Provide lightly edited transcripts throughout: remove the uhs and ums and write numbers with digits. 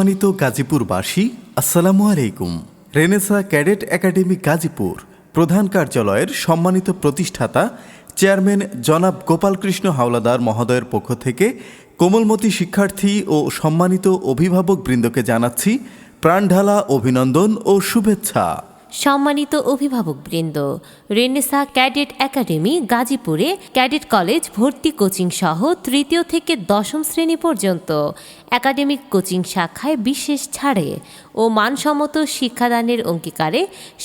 সম্মানিত গাজীপুরবাসী, আসসালামু আলাইকুম। রেনেসা ক্যাডেট একাডেমি গাজীপুর প্রধান কার্যালয়ের সম্মানিত প্রতিষ্ঠাতা চেয়ারম্যান জনাব গোপালকৃষ্ণ হাওলাদার মহোদয়ের পক্ষ থেকে কোমলমতি শিক্ষার্থী ও সম্মানিত অভিভাবকবৃন্দকে জানাচ্ছি প্রাণঢালা অভিনন্দন ও শুভেচ্ছা। সম্মানিত অভিভাবকবৃন্দ, রেনেসা ক্যাডেট একাডেমি গাজীপুরে ক্যাডেট কলেজ ভর্তি কোচিং সহ তৃতীয় থেকে দশম শ্রেণী পর্যন্ত একাডেমিক কোচিং শাখায় বিশেষ ছাড়ে ও মানসম্মত শিক্ষাদানের অঙ্গীকারে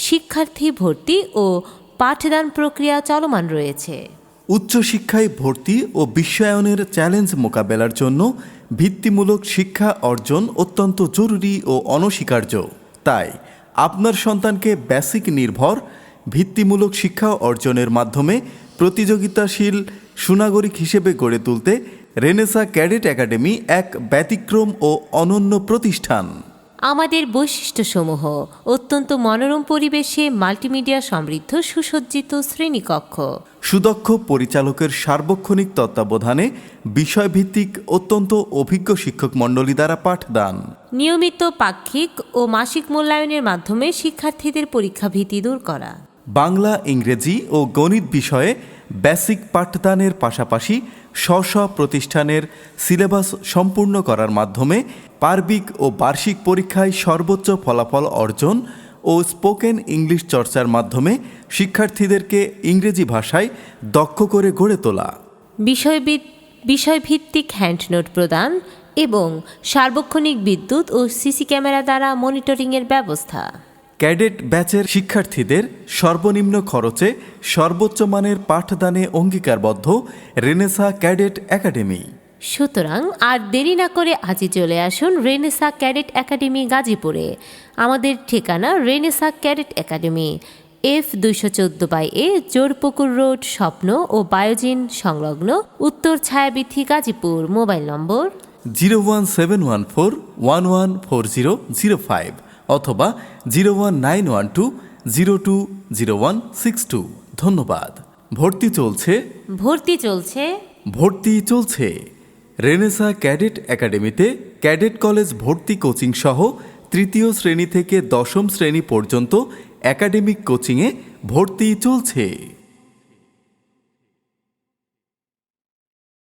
শিক্ষার্থী ভর্তি ও পাঠদান প্রক্রিয়া চলমান রয়েছে। উচ্চশিক্ষায় ভর্তি ও বিশ্বায়নের চ্যালেঞ্জ মোকাবেলার জন্য ভিত্তিমূলক শিক্ষা অর্জন অত্যন্ত জরুরি ও অনস্বীকার্য। তাই আপনার সন্তানকে বেসিক নির্ভর ভিত্তিমূলক শিক্ষা অর্জনের মাধ্যমে প্রতিযোগিতাশীল সুনাগরিক হিসেবে গড়ে তুলতে রেনেসা ক্যাডেট একাডেমি এক ব্যতিক্রম ও অনন্য প্রতিষ্ঠান। আমাদের বৈশিষ্ট্যসমূহ: অত্যন্ত মনোরম পরিবেশে মাল্টিমিডিয়া সমৃদ্ধ সুসজ্জিত শ্রেণীকক্ষ, সুদক্ষ পরিচালকের সার্বক্ষণিক তত্ত্বাবধানে বিষয়ভিত্তিক অত্যন্ত অভিজ্ঞ শিক্ষক মণ্ডলী দ্বারা পাঠদান, নিয়মিত পাক্ষিক ও মাসিক মূল্যায়নের মাধ্যমে শিক্ষার্থীদের পরীক্ষা ভীতি দূর করা, বাংলা, ইংরেজি ও গণিত বিষয়ে বেসিক পাঠদানের পাশাপাশি স্ব প্রতিষ্ঠানের সিলেবাস সম্পূর্ণ করার মাধ্যমে পার্বিক ও বার্ষিক পরীক্ষায় সর্বোচ্চ ফলাফল অর্জন ও স্পোকেন ইংলিশ চর্চার মাধ্যমে শিক্ষার্থীদেরকে ইংরেজি ভাষায় দক্ষ করে গড়ে তোলা, বিষয়ভিত্তিক হ্যান্ডনোট প্রদান এবং সার্বক্ষণিক বিদ্যুৎ ও সিসি ক্যামেরা দ্বারা মনিটরিংয়ের ব্যবস্থা। ক্যাডেট ব্যাচের শিক্ষার্থীদের সর্বনিম্ন খরচে সর্বোচ্চ মানের পাঠদানে অঙ্গীকারবদ্ধ রেনেসা ক্যাডেট একাডেমি। সুতরাং আর দেরি না করে আজই চলে আসুন রেনেসা ক্যাডেট একাডেমি গাজীপুরে। আমাদের ঠিকানা Renaissance Cadet Academy, F214/A, Jorpukur road, স্বপ্ন ও বায়োজিন সংলগ্ন, উত্তর ছায়াবীথি, গাজীপুর। মোবাইল নম্বর 01714114005 অথবা 01912020162। ধন্যবাদ। ভর্তি চলছে। রেনেসা ক্যাডেট একাডেমিতে ক্যাডেট কলেজ ভর্তি কোচিং সহ তৃতীয় শ্রেণী থেকে দশম শ্রেণী পর্যন্ত একাডেমিক কোচিংয়ে ভর্তি চলছে।